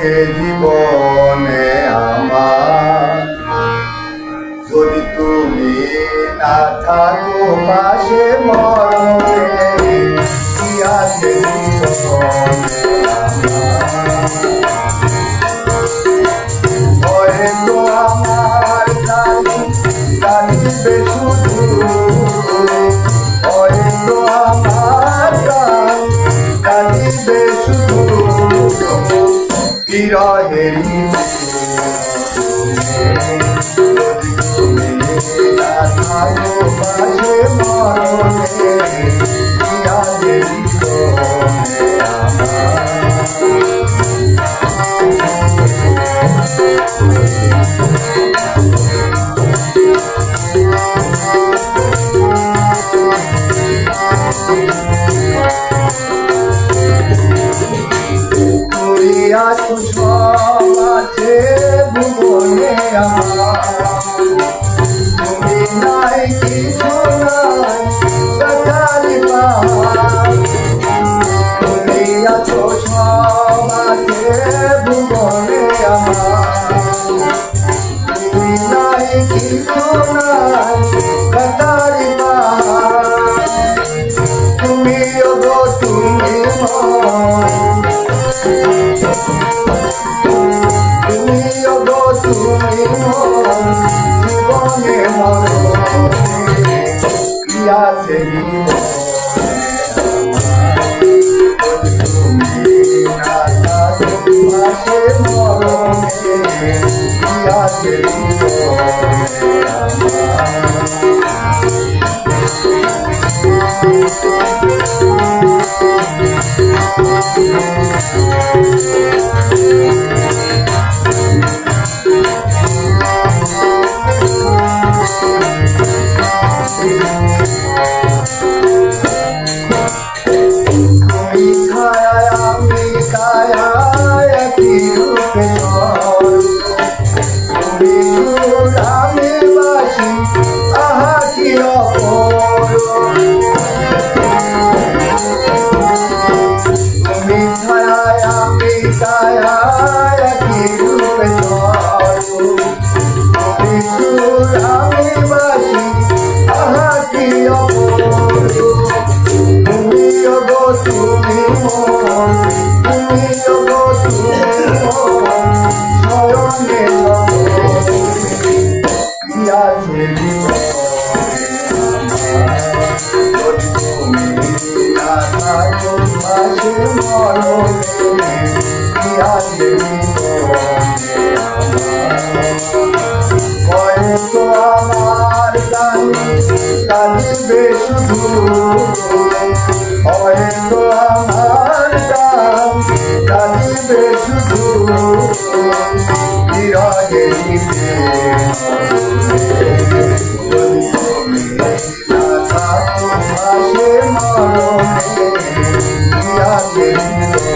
আছে জীবনে আমার, যদি তুমি না থাকো পাশে মরণে কি আছে জীবনে আমার। হয়তো আমার কাঁদিবে শুধু, হয়তো আমার কাঁদিবে শুধু বিরহেরি তুমি না থাকো পাশে মরণে কি আছে জীবনে আমার। আছো সব আছে ভুবনে আমার, তুমি নাই কিছু নাই সকালি তুমি আছো সব আছে ভুবনে আমার, তুমি নাই কিছু নাই সকালি তুমি গো তুমি জীবনে মরণে কি আছে তুমি না থাকো পাশে মরণে কি আছে জীবনে হয়তো আমার কাঁদিবে শুধু, হয়তো আমার কাঁদিবে শুধু বিরহেরি তুমি না থাকো পাশে মরণে কি আছে জীবনে